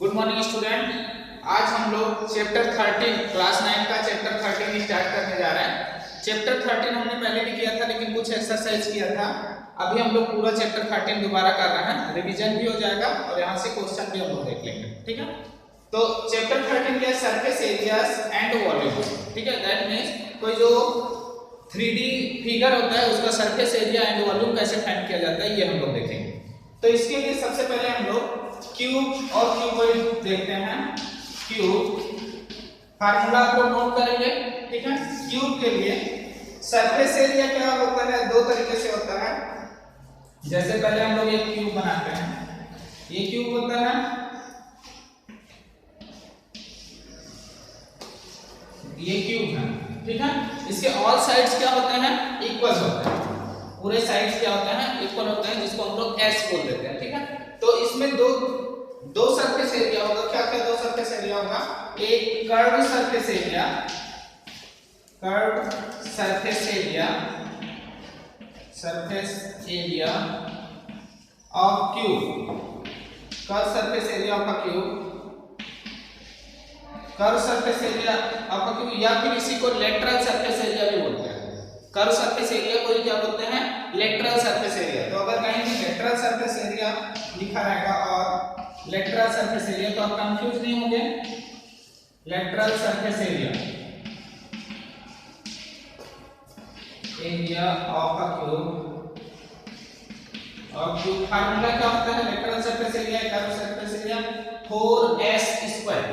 Good morning student. आज हम लोग चैप्टर 13 क्लास 9 का चैप्टर 13 स्टार्ट करने जा रहे हैं। चैप्टर 13 हमने पहले भी किया था लेकिन कुछ एक्सरसाइज किया था। अभी हम लोग पूरा चैप्टर 13 दोबारा कर रहे हैं, रिवीजन भी हो जाएगा और यहाँ से क्वेश्चन भी हम लोग देख लेंगे। ठीक है, तो चैप्टर 13 क्या है? Surface areas and volume. ठीक है, दैट मींस कोई जो 3D फिगर होता है उसका सरफेस एरिया एंड वॉल्यूम कैसे फाइंड किया जाता है ये हम लोग देखेंगे। तो इसके लिए सबसे पहले हम लोग क्यूब और क्यूबॉइड देखते हैं। क्यूब फार्मूला को नोट करेंगे। ठीक है, क्यूब के लिए सरफेस एरिया क्या होता है? दो तरीके से होता है। जैसे पहले हम लोग एक क्यूब बनाते हैं, ये क्यूब होता है, ये क्यूब है। ठीक है, इसके ऑल साइड्स क्या होते हैं? इक्वल होते हैं। पूरे साइड्स क्या होते हैं? इक्वल होते हैं, जिसको हम लोग एस बोल देते हैं। ठीक है, तो इसमें दो सरफेस एरिया होगा। क्या क्या दो सरफेस एरिया होगा? एक curve surface area, curve surface area, surface area of cube, curve surface area of a cube, curve surface area of a cube, या फिर इसी को लेटरल सरफेस एरिया भी बोलते हैं। कर्व सरफेस एरिया को क्या बोलते हैं? Lateral surface area. तो अगर कहीं भी लेटरल सरफेस एरिया लिखा रहेगा और लेटरल सरफेस एरिया तो आप कंफ्यूज नहीं होंगे। Lateral surface area, area of a cube, और क्यूब फार्मूला क्या होता है? Lateral surface area, curve surface area 4s square.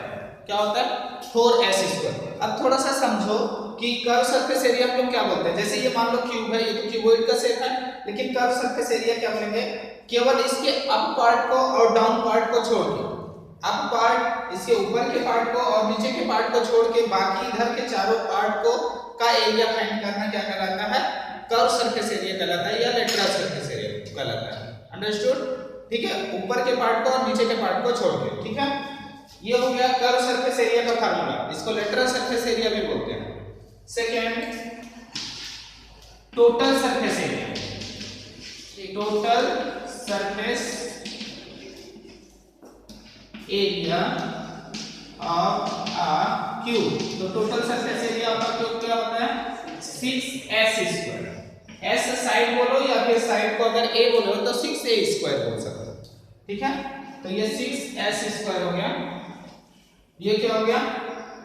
क्या होता है? 4s square. अब थोड़ा सा समझो कि कर्व सरफेस एरिया हम लोग क्या बोलते हैं। जैसे ये मान लो क्यूब है, ये तो क्यूबॉइड का शेप है, लेकिन कर्व सरफेस एरिया क्या बोलेंगे? केवल इसके अप पार्ट को और डाउन पार्ट को छोड़ के, अप पार्ट इसके ऊपर के पार्ट को और नीचे के पार्ट को छोड़ के बाकी इधर के चारों पार्ट को का एरिया फाइंड करना क्या कहलाता है? कर्व सरफेस एरिया कहलाता है या लेटरल सरफेस एरिया कहलाता है। अंडरस्टूड? ठीक है, ऊपर के पार्ट को और नीचे के पार्ट को छोड़ के। ठीक है, ये हो गया कर्व सरफेस एरिया का फार्मूला। इसको लेटरल सरफेस एरिया भी बोलते हैं। Second, total surface area, total surface area of a cube. तो total surface area of a cube क्या होता है? 6s square. s साइड बोलो या फिर साइड को अगर a बोलो तो 6a स्क्वायर बोल सकते हो। ठीक है, तो ये 6s स्क्वायर हो गया। ये क्या हो गया?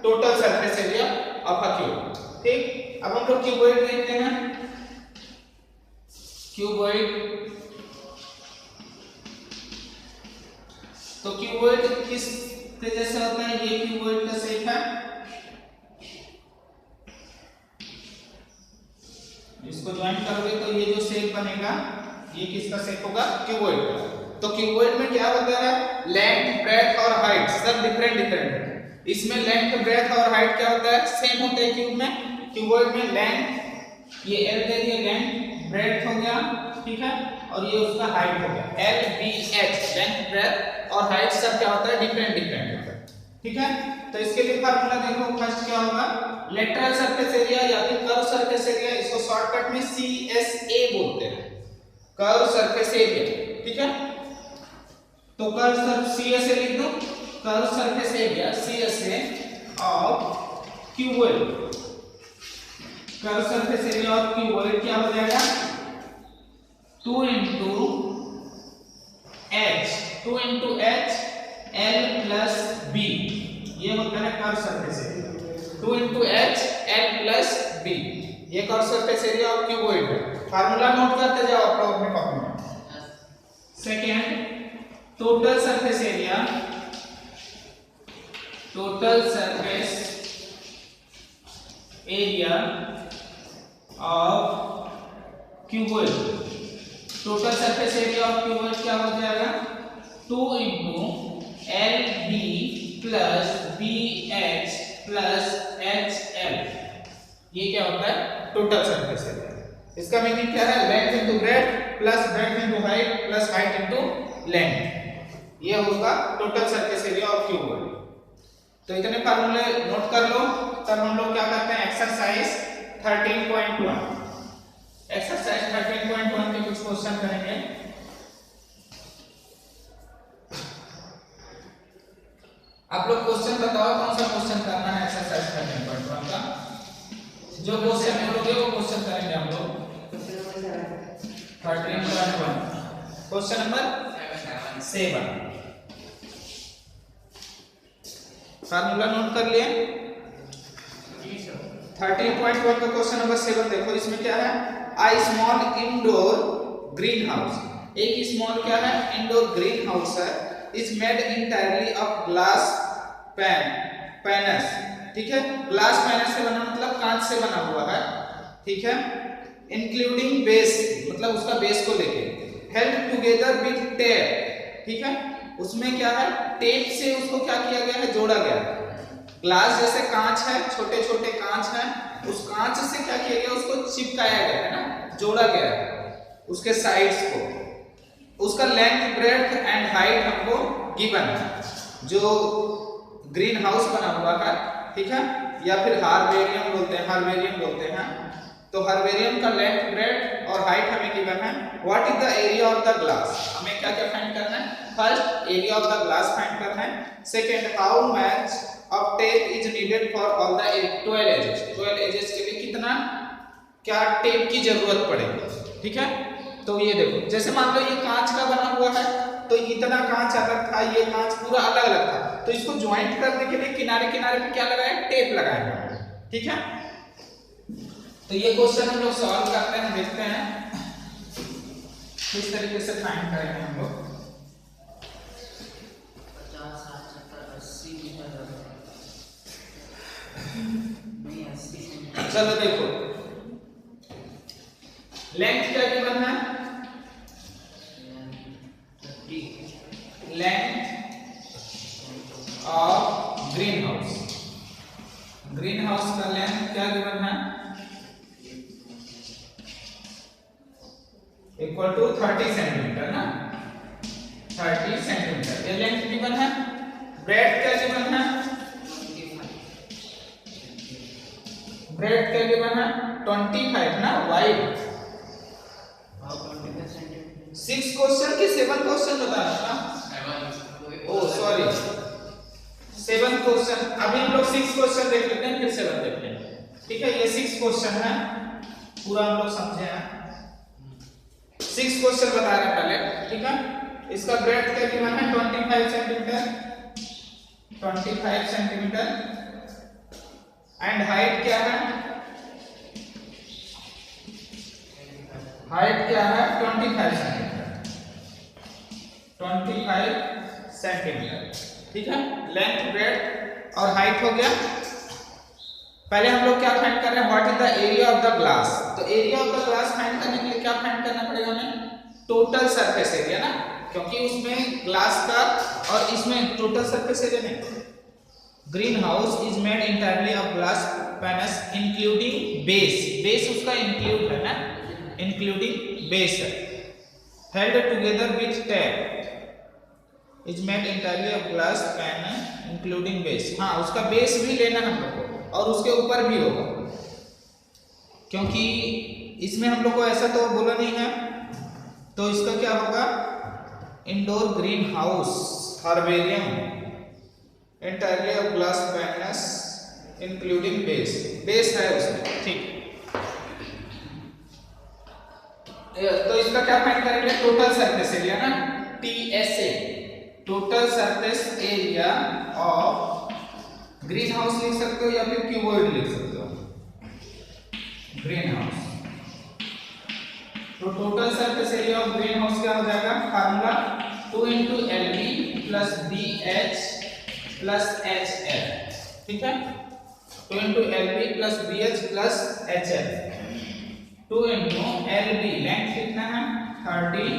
Total surface area of a cube. ठीक, अब हम लोग क्यूबॉइड देखते हैं। क्यूबॉइड, तो क्यूबॉइड किस जैसे होता है? ये क्यूबॉइड का शेप है, इसको ज्वाइन करोगे तो ये जो शेप बनेगा ये किसका शेप होगा? क्यूबॉइड का। तो क्यूबॉइड में क्या होता है? लेंथ, ब्रेथ और हाइट सब डिफरेंट डिफरेंट है। इसमें लेंथ, ब्रेथ और हाइट क्या होता है? सेम होता है क्यूब में। क्यूबॉइड में लेंथ, ये l दे दिया, लेंथ, ब्रेथ हो गया, ठीक है, और ये उसका हाइट हो गया l b h। Length, breadth और हाइट सब क्या होता है? डिफरेंट डिफरेंट होता है। ठीक है, तो इसके लिए फार्मूला देखो। फर्स्ट क्या होगा? लेटरल सरफेस एरिया या फिर कर्व सरफेस एरिया, इसको शॉर्टकट में CSA बोलते हैं, कर्व सरफेस एरिया। ठीक है, तो कर्व सरफेस CSA लिख दो। Curve surface area CSA of cuboid, curve surface area of cuboid क्या हो जाएगा? 2 into h, 2 into h l plus b, ये होता है curve surface area. 2 into h l plus b, ये curve surface area of cuboid है। Formula note करते जाओ अपने कॉपी में। Second, total surface area, total surface area of cuboid. Total surface area of cuboid क्या हो जाएगा? 2 into LB plus BH plus HL, ये क्या होता है? Total surface area. इसका मीनिंग क्या है? Length into breadth plus breadth into height plus height into length, ये होगा total surface area of cuboid. तो इतने फार्मूले नोट कर लो। तब हम लोग क्या करते हैं? एक्सरसाइज 13.1, एक्सरसाइज 13.1 में कुछ क्वेश्चन करेंगे। आप लोग क्वेश्चन बताओ कौन सा क्वेश्चन करना है एक्सरसाइज 13.1 का। जो क्वेश्चन बोलोगे वो क्वेश्चन करेंगे हम लोग। 13.1 क्वेश्चन नंबर 7। फार्मूला नोट कर लिए। 13.1 का क्वेश्चन नंबर 7 देखो, इसमें क्या है, I small indoor green house. एक स्मॉल क्या है, इंडोर ग्रीन हाउस है, is made entirely of glass panes. ठीक है, ग्लास पैनस से बना मतलब कांच से बना हुआ है। ठीक है, इंक्लूडिंग बेस मतलब उसका बेस को लेके, हेल्ड टुगेदर विद टेप। ठीक है, उसमें क्या है, टेप से उसको क्या किया गया है, जोड़ा गया है। ग्लास जैसे कांच है, छोटे छोटे कांच है, उस कांच से क्या किया गया, उसको चिपकाया गया है ना, जोड़ा गया है उसके साइड्स को। उसका लेंथ ब्रेड्थ एंड हाइट हमको गिवन है। जो ग्रीन हाउस बना हुआ है, ठीक है, या फिर हार्बेरियम बोलते हैं, हार्बेरियम बोलते हैं, तो हार्बेरियम का लेंथ ब्रेड्थ और हाइट हमें गिवन है। What is the area of the glass, हमें क्या क्या फाइंड करना है, first area of the glass find करना है। Second how much of tape is needed for all the 12 edges, 12 edges के लिए कितना क्या टेप की जरूरत पड़ेगी। ठीक है, तो ये देखो, जैसे मान लो ये कांच का बना हुआ है, तो इतना कांच अलग था, ये कांच पूरा अलग अलग था, तो इसको ज्वाइंट करने के लिए किनारे किनारे पे क्या लगाए, टेप लगाएंगे। ठीक है, तो ये क्वेश्चन हम लोग सॉल्व करते हैं, देखते हैं किस तरीके से फाइंड करेंगे हम लोग। 50, 60, 70, 80 नहीं 80। चलो देखो, लेंथ क्या गिवन है, length of green house, green house का लेंथ क्या गिवन है, इक्वल टू 30 सेंटीमीटर ना, 30 सेंटीमीटर ये लेंथ गिवन है। ब्रेड्थ क्या गिवन है, ब्रेड्थ क्या गिवन है 25 ना, वाइड 6 क्वेश्चन की 7 क्वेश्चन बताना था, ओ सॉरी 7 क्वेश्चन। अभी हम लोग 6 क्वेश्चन देख लेते हैं, फिर 7 देख लेंगे। ठीक है, ये 6 क्वेश्चन है, पूरा हम लोग समझे हैं। 6 क्वेश्चन बता रहे हैं पहले। ठीक है, इसका ब्रेड्थ क्या गिवन है 25 सेंटीमीटर, 25 सेंटीमीटर, एंड हाइट क्या है, हाइट क्या है 25 सेंटीमीटर, 25 सेंटीमीटर। ठीक है, लेंथ ब्रेड्थ और हाइट हो गया। पहले हम लोग क्या फाइंड कर रहे हैं, what is the area of the glass. तो area of the glass find करने के लिए क्या फाइंड करना पड़ेगा हमें, टोटल सरफेस एरिया ना, क्योंकि उसमें ग्लास का और इसमें टोटल सरफेस एरिया नहीं। Green house is made entirely of glass panes including base, base उसका इंक्लूड है ना, इंक्लूडिंग बेस है, held together with tape is made entirely of glass panes including base. हाँ, उसका बेस भी लेना हम लोग को और उसके ऊपर भी होगा, क्योंकि इसमें हम लोग को ऐसा तो बोला नहीं है, तो इसका क्या होगा, indoor green house herbarium entirely of glass panes including base, base है उसमें। ठीक, तो इसका क्या फाइंड करेंगे, टोटल सरफेस एरिया ना, TSA, total surface area of green house लिख सकते हो या फिर क्यूबॉइड लिख सकते हो, ग्रीन हाउस। तो total surface area of green house क्या हो जाएगा, formula 2 × LB plus BH plus HL। ठीक है, 2 × LB plus BH plus HL, 2 × LB length कितना है 30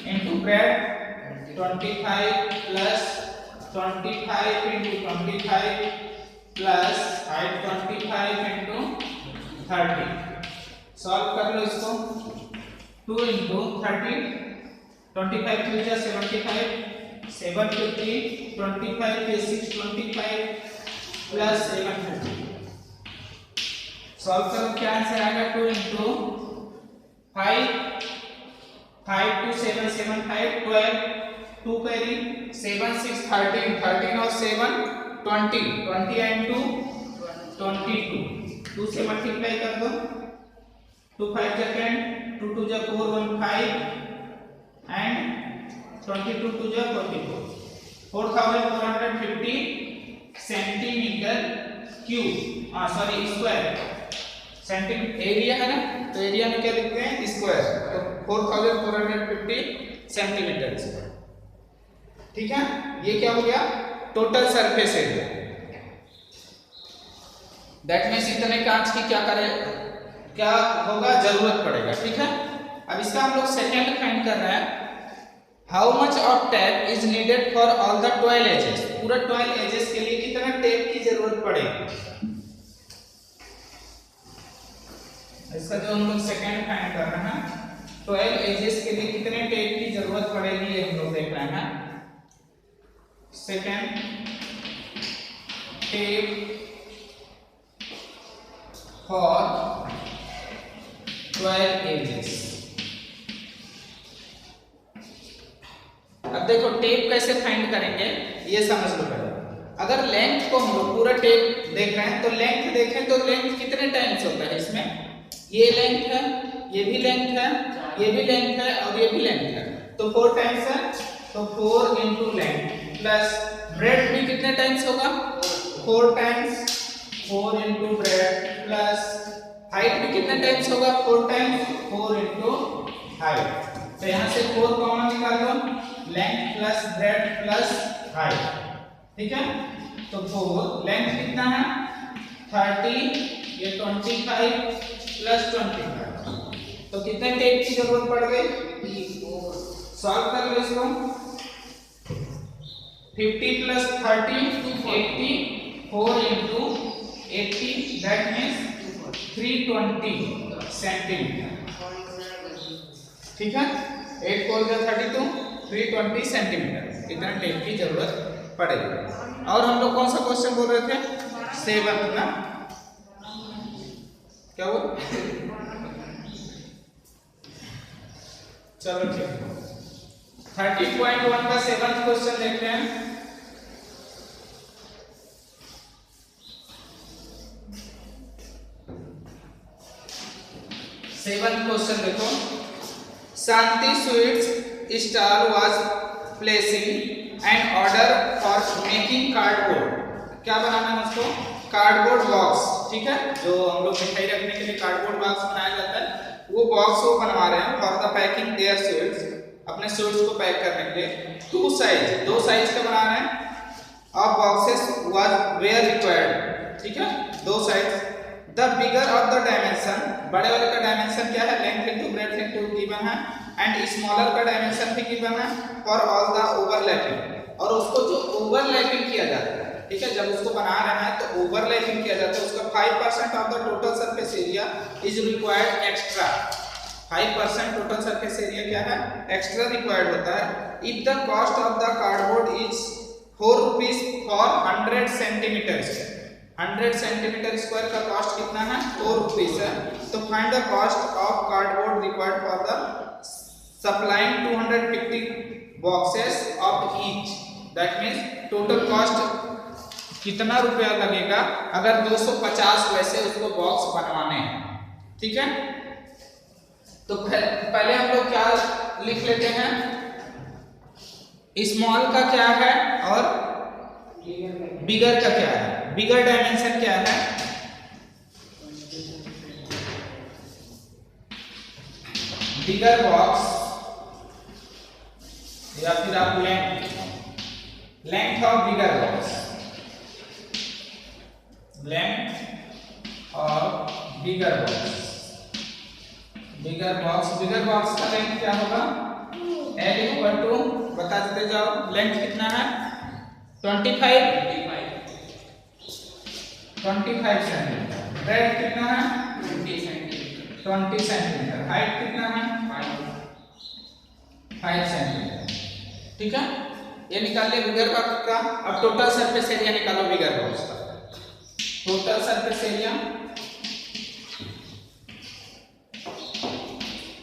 × breadth 25 plus 25 × 25 plus height 25 × 30। Solve कर लो इसको, 2 × 30 25 3 जा 75, 750 25 के 625 प्लस 750। सॉल्व करो, क्या आंसर आएगा, 2 × 5 5 2 7 7 5 12 2 कैरी, 7 6 13, 13 और 7 20, 20 एंड 2 22, 2 से मल्टीप्लाई कर दो, 2 5 जा 10, 2 2 जा 4, 1 5 एंड 22 2 जा 44, 4450 centimetre cube, sorry square, centimetre area है ना, तो एरिया में क्या लिखते हैं स्क्वायर, तो 4450 सेंटीमीटर स्क्वायर। ठीक है, ये क्या हो गया total surface area. That means इतने कांच की क्या होगा जरूरत पड़ेगा। ठीक है, अब इसका हम लोग सेकंड फाइंड कर रहे हैं, how much of tape is needed for all the 12 edges, पूरा 12 एजेस के लिए कितना टेप की जरूरत पड़ेगी। इसका जो हम लोग सेकंड फाइंड कर रहे हैं, 12 एजेस के लिए कितने टेप की जरूरत पड़ेगी ये हम लोग देख रहे हैं। Second tape for 12 edges. अब देखो टेप कैसे फाइंड करेंगे ये समझ लो पहले। अगर लेंथ को हम लोग पूरा टेप देख रहे हैं तो लेंथ देखें तो लेंथ कितने टाइम्स होता है इसमें, ये लेंथ है, ये भी लेंथ है, ये भी लेंथ है और ये भी लेंथ है, तो 4 टाइम्स है, तो 4 इंटू लेंथ प्लस ब्रेड भी कितने टाइम्स होगा 4 times, 4 into breadth plus height भी कितने टाइम्स होगा 4 टाइम्स, 4 इंटू हाइट। तो यहाँ से 4 कॉमन निकाल दो, length plus bread plus height. ठीक है, तो 4 लेंथ कितना है 30, ये 25 प्लस 25, तो कितने टेप की जरूरत पड़ गई, सॉल्व कर लो इसको, 50 plus 30 80, 4 into 80 that means 320 centimetre. ठीक है, 8 4 जा 32, 320 सेंटीमीटर इतना टेप की जरूरत पड़ेगी। और हम लोग कौन सा क्वेश्चन बोल रहे थे, 7 ना, क्या वो चलो ठीक है, 30.1 का 7th क्वेश्चन देखते हैं। सेवंथ क्वेश्चन देखो, Shanti sweets stall was placing an order for making cardboard, क्या बनाना है उसको, कार्डबोर्ड बॉक्स। ठीक है, जो हम लोग मिठाई रखने के लिए कार्डबोर्ड बॉक्स बनाया जाता है, वो बॉक्स वो बनवा रहे हैं for the packing their sweets, अपने स्वीट्स को पैक करने के लिए। 2 साइज, 2 साइज का बना रहे हैं of boxes was were required. ठीक है, 2 size, the bigger of the dimension, बड़े वाले का डायमेंशन क्या है, length into breadth into given है, एंड स्मॉलर का डायमेंशन भी गिवन है फॉर ऑल द ओवरलैपिंग, और उसको जो ओवरलैपिंग किया जाता है, ठीक है, जब उसको बना रहे हैं तो ओवरलैपिंग किया जाता है, उसका 5% of the total surface area is required extra, 5% total surface area क्या है एक्स्ट्रा रिक्वायर्ड होता है। If the cost of the cardboard is 4 rupees for 100 centimetre, 100 centimetre square का कॉस्ट कितना है 4 रुपीस है, तो find the cost of cardboard required for the supplying 250 boxes of each, that means total cost कितना रुपया लगेगा अगर 250 वैसे उसको बॉक्स बनवाने हैं। ठीक है, तो पहले हम लोग क्या लिख लेते हैं, स्मॉल का क्या है और बिगर का क्या है। बिगर डायमेंशन क्या है, बिगर बॉक्स या फिर आप length of bigger box, length of bigger box, bigger box का लेंथ क्या होगा, L इक्वल टू बता देते जाओ, लेंथ कितना है 25 सेंटीमीटर, ब्रेड कितना है 20 सेंटीमीटर, हाइट कितना है 5 सेंटीमीटर। ठीक है, ये निकाल ले बिगर बॉक्स का। अब टोटल सरफेस एरिया निकालो बिगर बॉक्स का, total surface area,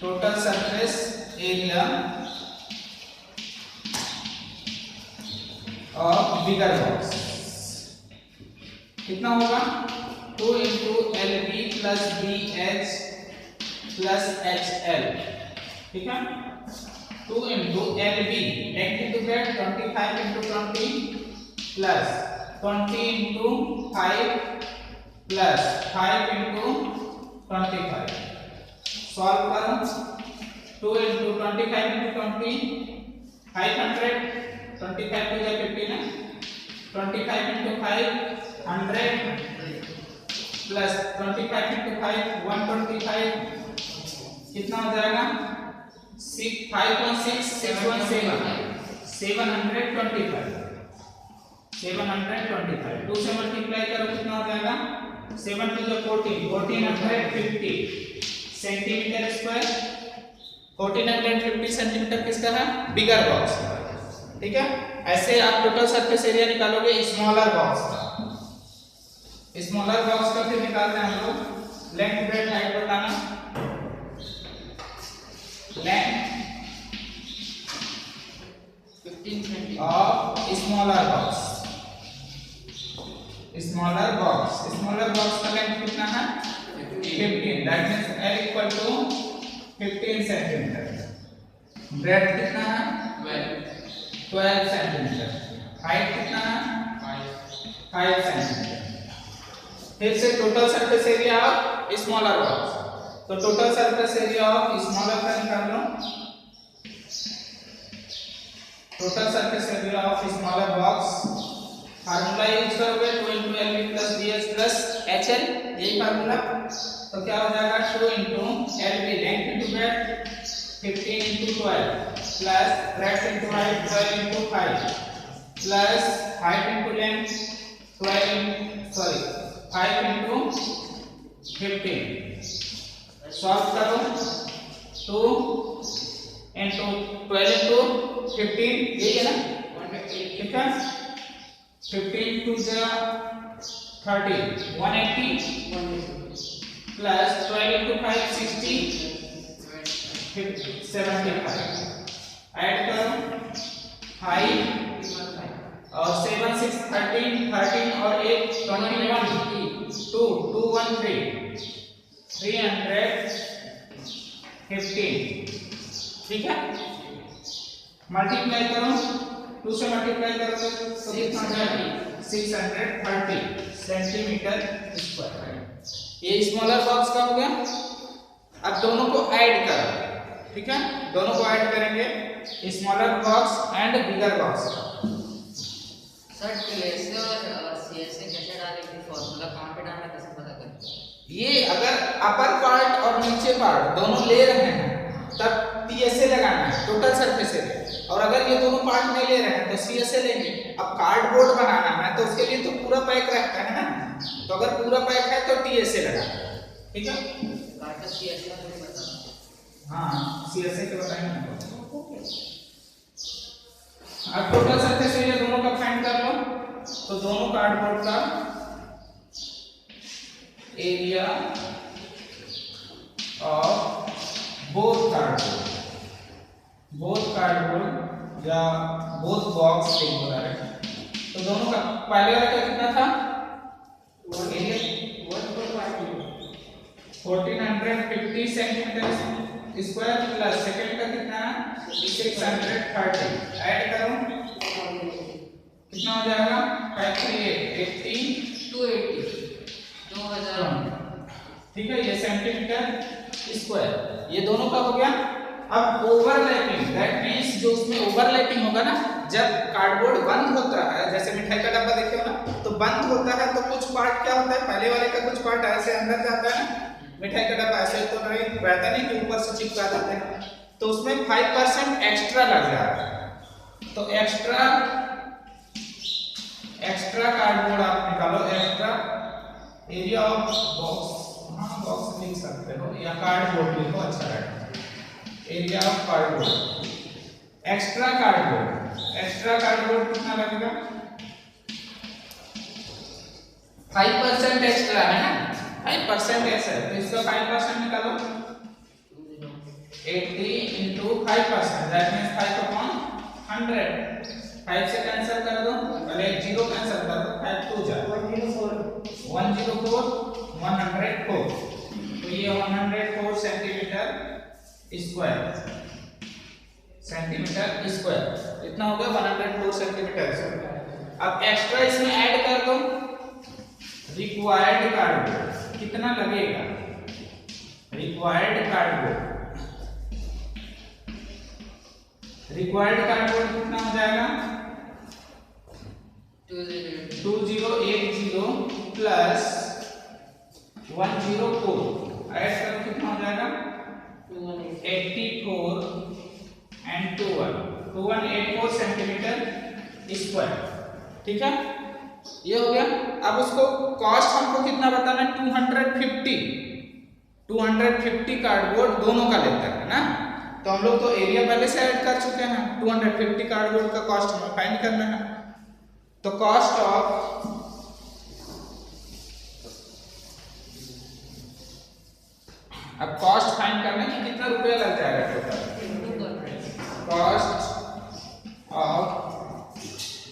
total surface area of bigger box. कितना होगा 2 into LB plus BH plus HL, ठीक है 2 into LB length into breadth 25 into 20 plus 20 into 5 plus 5 into 25. Solve करो 2 into 25 into 20 500 25 to the 50 ना 25 into 5 100 plus 25 into 5 125 कितना हो जाएगा 5.6 617 725 2 से मल्टीप्लाई करो कितना हो जाएगा 7 to the 14 1450 centimetre square 1450 centimetre किसका है बिगर बॉक्स, ठीक है। ऐसे आप टोटल सरफेस एरिया निकालोगे स्मॉलर बॉक्स का। स्मॉलर बॉक्स का फिर निकालते हैं हम लोग लेंथ ब्रेड्थ हाइट बताना। Length 15 centimetre of smaller box का लेंथ कितना है 15, that means L equal to 15 centimetre. Breadth कितना है 12 सेंटीमीटर। हाइट कितना है 5 सेंटीमीटर। फिर से total surface area of smaller box, तो total surface area of smaller का निकाल लो। Total surface area of smaller box formula use करोगे 2 into LB plus BH plus HL, यही फार्मूला। तो क्या हो जाएगा 2 into LB length into breadth 15 into 12 plus breadth into height 12 into 5 plus height into length 5 into 15। Solve करो 2 into 12 into 15 यही है ना, ठीक है 15 to the 30 180 plus 12 into 5 60 75। Add करो 5 और 7 6 13 और 8 21 2 1 315, ठीक है। मल्टीप्लाई करो 2 से मल्टीप्लाई करोगे तो कितना हो जाएगा 630 सेंटीमीटर स्क्वायर। ये स्मॉलर बॉक्स का हो गया। अब दोनों को ऐड करो, ठीक है, दोनों को ऐड करेंगे smaller box and bigger box. Sir TSA और सीएसए कैसे डालेंगे, फार्मूला कहां पे डालना कैसे पता करें? ये अगर अपर पार्ट और नीचे पार्ट दोनों ले रहे हैं तब टीएसए लगाना है टोटल सरफेस एरिया, और अगर ये दोनों पार्ट नहीं ले रहे हैं तो सीएसए लेंगे। अब कार्डबोर्ड बनाना है तो उसके लिए तो पूरा पैक रहता है ना, तो अगर पूरा पैक है तो टीएसए लगाना, ठीक है। कार्ड सीएसए का नहीं पता। हाँ सीएसए के बताएंगे। अब टोटल सरफेस एरिया दोनों का फाइंड कर लो, तो दोनों कार्डबोर्ड का एरिया ऑफ बोथ कार्डबोर्ड या बोथ बॉक्स तो दोनों का पहले वाला का कितना था 1450 सेंटीमीटर स्क्वायर प्लस सेकंड का कितना 630। ऐड करो कितना हो जाएगा 538 280 2000, ठीक है। ये सेंटीमीटर स्क्वायर ये दोनों का हो गया। अब ओवरलैपिंग दैट मींस जो उसमें ओवरलैपिंग होगा ना, जब कार्डबोर्ड बंद होता है, जैसे मिठाई का डब्बा देखे हो ना, तो बंद होता है तो कुछ पार्ट क्या होता है, पहले वाले का कुछ पार्ट ऐसे अंदर जाता है ना, मिठाई का डब्बा ऐसे तो नहीं रहता नहीं कि ऊपर से चिपका देते हैं, तो उसमें 5% एक्स्ट्रा लग जाता है। तो एक्स्ट्रा कार्डबोर्ड आप निकालो, एक्स्ट्रा एरिया ऑफ बॉक्स, हाँ बॉक्स लिख सकते हो या कार्डबोर्ड लिखो, अच्छा रहेगा। Area of cardboard, extra cardboard कितना लगेगा 5% एक्स्ट्रा है ना, 5% ऐसा है, तो इसका 5% निकालो 80 into 5%, दैट मींस 5/100 5 से कैंसिल कर दो, पहले 0 कैंसिल कर दो, 5 2 जा 104 104 तो ये 104 सेंटीमीटर स्क्वायर इतना हो गया 104 सेंटीमीटर स्क्वायर। अब एक्स्ट्रा इसमें ऐड कर दो रिक्वायर्ड कार्डबोर्ड कितना लगेगा, रिक्वायर्ड कार्डबोर्ड कितना हो जाएगा 2080 प्लस 104 ऐड करो कितना हो जाएगा 84 एंड 2184 सेंटीमीटर स्क्वायर। ठीक है, ये हो गया। अब उसको कॉस्ट हमको कितना बताना है 250 कार्डबोर्ड दोनों का लेता है ना, तो हम लोग तो एरिया पहले से ऐड कर चुके हैं, 250 कार्डबोर्ड का कॉस्ट हमें फाइंड करना है। तो कॉस्ट ऑफ अब कॉस्ट फाइंड करने की कितना रुपया लग जाएगा total, cost of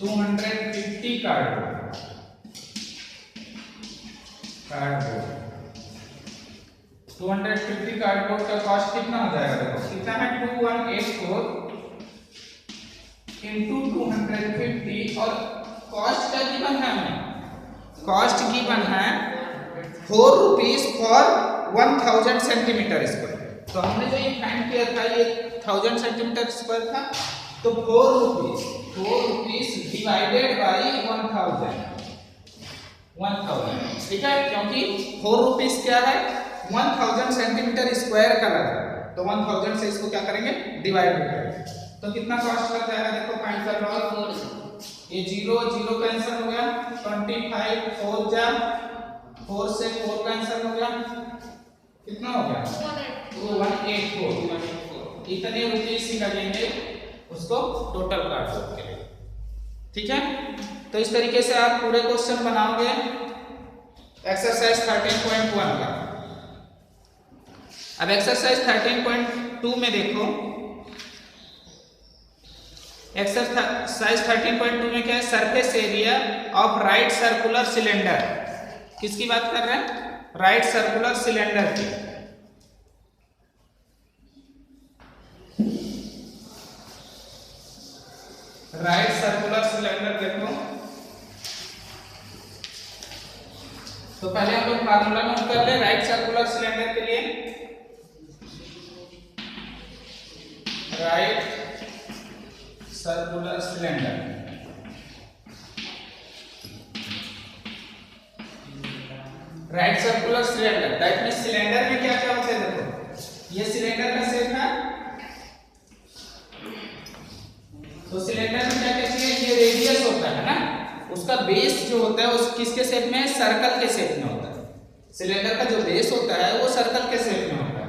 250 cardboard 250 cardboard का कॉस्ट कितना हो जाएगा, देखो कितना है 2184 इंटू 250 और कॉस्ट का गिवन है हमें, कॉस्ट गिवन है 4 रुपीज फॉर 1000 सेंटीमीटर स्क्वायर। तो हमने जो ये फाइंड किया था ये 1000 सेंटीमीटर स्क्वायर था, तो 4 रुपीज डिवाइडेड बाई 1000, ठीक है, क्योंकि 4 रुपीज क्या है 1000 सेंटीमीटर स्क्वायर का लगा, तो 1000 से इसको क्या करेंगे डिवाइड करेंगे, तो कितना कॉस्ट लग जाएगा देखो फाइंड कर लो, ये 0 कैंसिल हो गया, 25 4 जा 4 से 4 कैंसिल हो गया, कितना हो गया 184 इतने रुपीस ही लगेंगे उसको टोटल कार्डबोर्ड के लिए। ठीक है, तो इस तरीके से आप पूरे क्वेश्चन बनाओगे एक्सरसाइज 13.1 का। अब एक्सरसाइज 13.2 में देखो, एक्सरसाइज 13.2 में क्या है, surface area of right circular cylinder, किसकी बात कर रहे हैं, राइट सर्कुलर सिलेंडर की। राइट सर्कुलर सिलेंडर देखो, तो पहले हम लोग फार्मूला नोट कर ले राइट सर्कुलर सिलेंडर के लिए, right circular cylinder, right circular cylinder that means cylinder में क्या क्या होता है, देखो ये सिलेंडर का शेप है, तो सिलेंडर में क्या क्या चाहिए, ये रेडियस होता है ना, उसका बेस जो होता है उस किसके शेप में, सर्कल के शेप में होता है, सिलेंडर का जो बेस होता है वो सर्कल के शेप में होता है,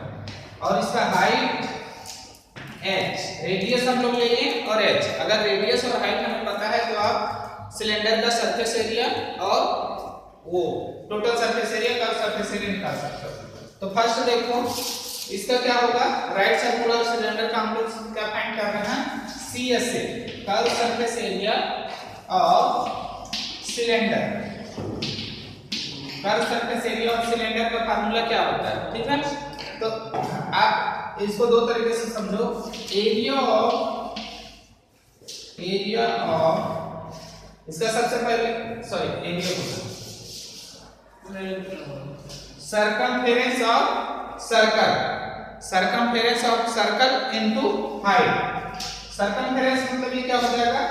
और इसका हाइट h, रेडियस हम लोग ले लिए और h, अगर रेडियस और हाइट हमें पता है तो आप सिलेंडर का सरफेस एरिया और वो टोटल सरफेस एरिया का सरफेस एरिया निकाल सकते हो। तो फर्स्ट देखो इसका क्या होगा, राइट सर्कुलर सिलेंडर का हम लोग क्या फाइंड कर रहे हैं, CSA curve surface area of cylinder, curve surface area of cylinder का फार्मूला क्या होता है। ठीक है, तो आप इसको दो तरीके से समझो, एरिया ऑफ इसका सबसे पहले area circumference of circle into height, circumference मतलब ये क्या हो जाएगा,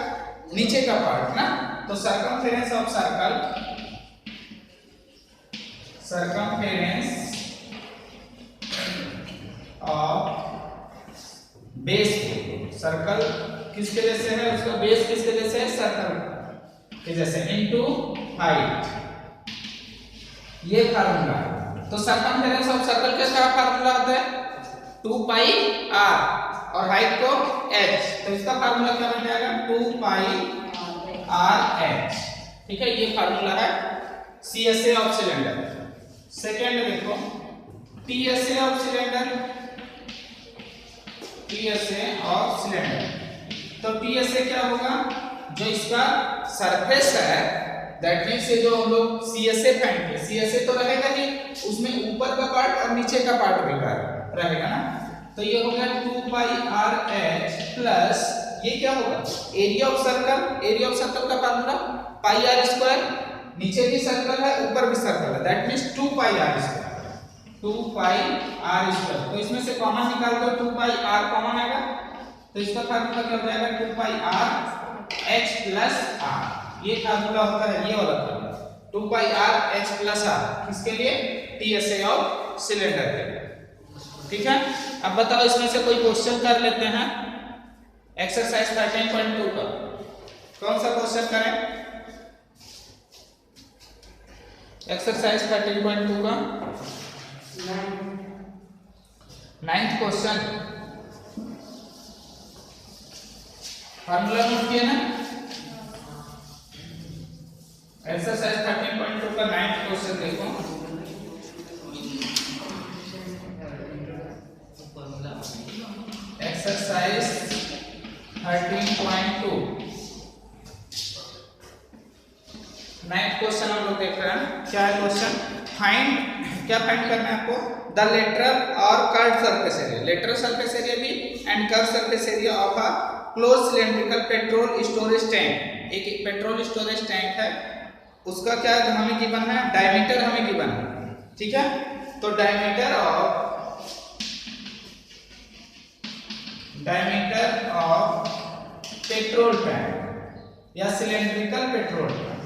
नीचे का पार्ट ना, तो circumference of circle of base, circle किसके जैसे है, उसका बेस किसके जैसे है, सर्कल के जैसे, इनटू हाइट, ये फार्मूला। तो सर्कमफेरेंस ऑफ सर्कल का क्या फार्मूला होता है, 2 पाई r और हाइट को h, तो इसका फार्मूला क्या बन जाएगा 2 पाई r h। ठीक है, ये फार्मूला है CSA ऑफ सिलेंडर। सेकेंड देखो TSA of cylinder, TSA of cylinder, तो TSA क्या होगा, जो इसका सरफेस है, दैट मीन्स ये जो हम लोग CSA फाइंड किए, CSA तो रहेगा ही, उसमें ऊपर का पार्ट और नीचे का पार्ट भी रहेगा ना। तो ये हो गया 2 पाई RH प्लस ये क्या होगा area of circle. Area of circle का फार्मूला पाई r स्क्वायर, नीचे भी सर्कल है ऊपर भी सर्कल है, that means 2 pi r square, 2 pi r square. तो इसमें से कॉमन निकाल दो, 2 पाई r कॉमन आएगा, तो इसका फार्मूला क्या हो जाएगा 2 pi r h plus r। ये फार्मूला होता है, ये वाला formula 2 pi r h plus r, किसके लिए TSA ऑफ सिलेंडर के लिए। ठीक है, अब बताओ इसमें से कोई क्वेश्चन कर लेते हैं एक्सरसाइज 13.2 का। कौन सा क्वेश्चन करें? एक्सरसाइज 13.2 का 9th क्वेश्चन, फार्मूला नोट किया ना। एक्सरसाइज 13.2 का 9th क्वेश्चन देखो। एक्सरसाइज 13.2 9th क्वेश्चन हम लोग देख रहे हैं। क्या है क्वेश्चन? क्या फाइंड करना है आपको? द लेटरल और curved surface area, lateral surface area भी and curved surface area of a closed cylindrical petrol storage tank. एक पेट्रोल स्टोरेज टैंक है, उसका क्या हमें गिवन है, डायमीटर हमें गिवन है। ठीक है, तो डायमीटर ऑफ पेट्रोल टैंक या cylindrical petrol tank,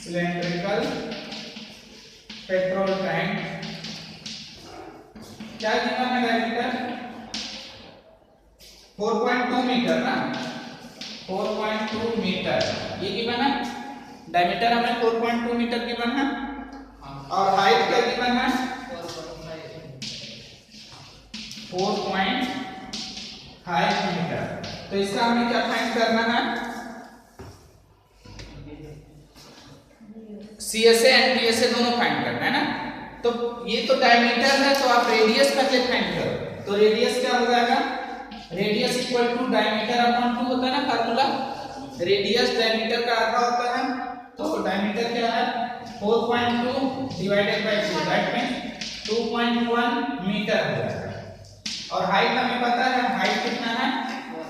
cylindrical petrol tank क्या गिवन है? डायमीटर 4.2 मीटर ना, 4.2 मीटर ये गिवन है। डायमीटर हमें 4.2 मीटर गिवन है और हाइट क्या गिवन है 4.5 मीटर। तो इसका हमें क्या फाइंड करना है? CSA एंड TSA दोनों फाइंड करना है ना। तो ये तो डायमीटर है, तो आप रेडियस पहले फाइंड करो। तो रेडियस क्या हो जाएगा? Radius equal to diameter upon 2 होता है ना फार्मूला। रेडियस डायमीटर का आधा होता है, तो डायमीटर क्या है 4.2 divided by 2, that means 2.1 metre हो जाएगा। और हाइट हमें पता है, हाइट कितना है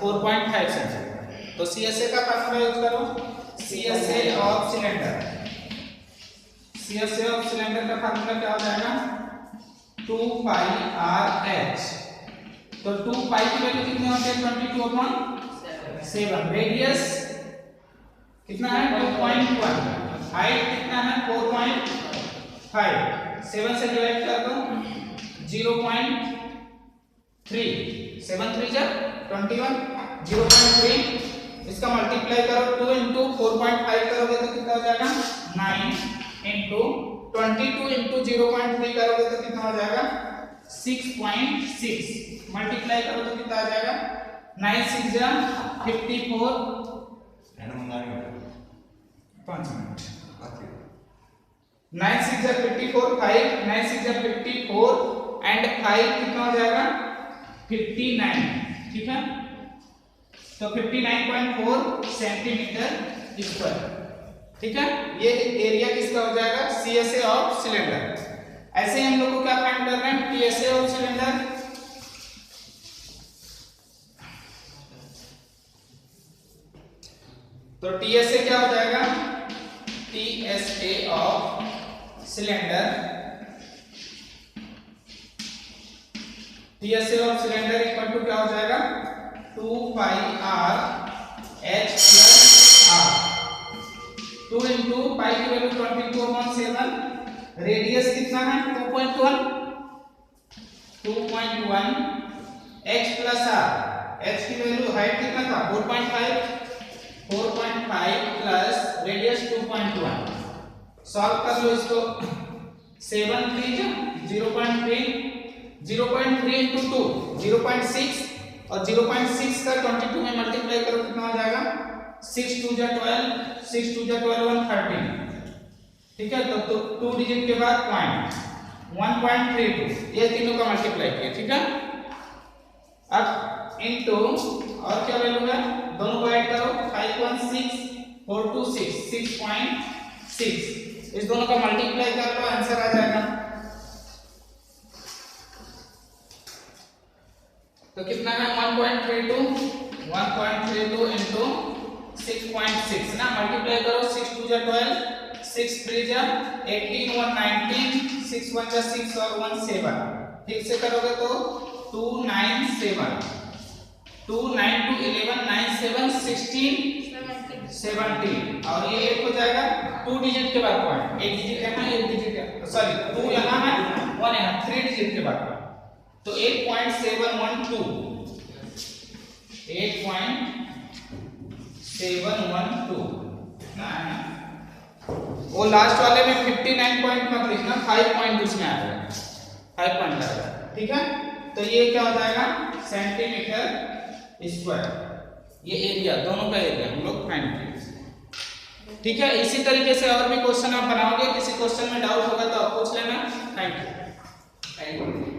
4.5 सेंटीमीटर। तो CSA का फार्मूला यूज करो, CSA of cylinder. CSA of cylinder का फार्मूला क्या हो जाएगा 2 पाई RH। तो 2 पाई की वैल्यू कितनी होती है 22/7। रेडियस कितना है 2.1, हाइट कितना है 4.5, 7 से डिवाइड कर दो 0.3, 7 3 जा 21, 0.3 इसका मल्टीप्लाई करो 2 into 4.5 करोगे तो कितना हो जाएगा 9 into 22 into 0.3 करोगे तो कितना हो जाएगा 6.6, मल्टीप्लाई करो तो कितना आ जाएगा 9 6 जा 54, 5 मिनट 9 6 जा 54, 5 9 6 जा 54 एंड 5 कितना हो जाएगा 59। ठीक है, तो 59.4 सेंटीमीटर स्क्वायर। ठीक है, ये एरिया किसका हो जाएगा CSA ऑफ सिलेंडर। ऐसे ही हम लोग को क्या फाइंड करना है TSA ऑफ सिलेंडर। तो TSA क्या हो जाएगा TSA of cylinder, TSA of cylinder equal to क्या हो जाएगा 2 pi r h plus r। 2 into pi की वैल्यू 22/7, रेडियस कितना है 2.1 h प्लस r, h की वैल्यू हाइट कितना था 4.5 प्लस रेडियस 2.1। सॉल्व कर लो इसको, 7 3 0.3, 0.3 into 2 0.6 और 0.6 का 22 में मल्टीप्लाई करो कितना हो जाएगा 6 2 जा 12, 6 2 जा 12 1 13। ठीक है, तो 2 डिजिट के बाद पॉइंट 1.32, ये तीनों का मल्टीप्लाई किया। ठीक है, अब इनटू और क्या वैल्यू है दोनों को ऐड करो 5 6 4 2 6 6.6 इस दोनों का मल्टीप्लाई कर लो आंसर आ जाएगा। तो कितना है 1.32 into 6.6 ना मल्टीप्लाई करो 6 2 जा 12 6 3 जा 18 1 19 6 1 जा 6 और 1 7 ठीक से करोगे तो 297 2 9 2 11 9 7 16 17 और ये 8 हो जाएगा 2 डिजिट के बाद पॉइंट एक डिजिट यहाँ एक डिजिट सॉरी 2 यहाँ है 1 यहाँ 3 डिजिट के बाद पॉइंट तो 8.712 ना वो लास्ट वाले में 59 पॉइंट मत लिखना 5 पॉइंट उसमें आ जाएगा 5 पॉइंट आ जाएगा ठीक है। तो ये क्या हो जाएगा सेंटीमीटर स्क्वायर ये एरिया दोनों का एरिया हम लोग फाइंड करेंगे ठीक है। इसी तरीके से और भी क्वेश्चन आप बनाओगे किसी क्वेश्चन में डाउट होगा तो आप पूछ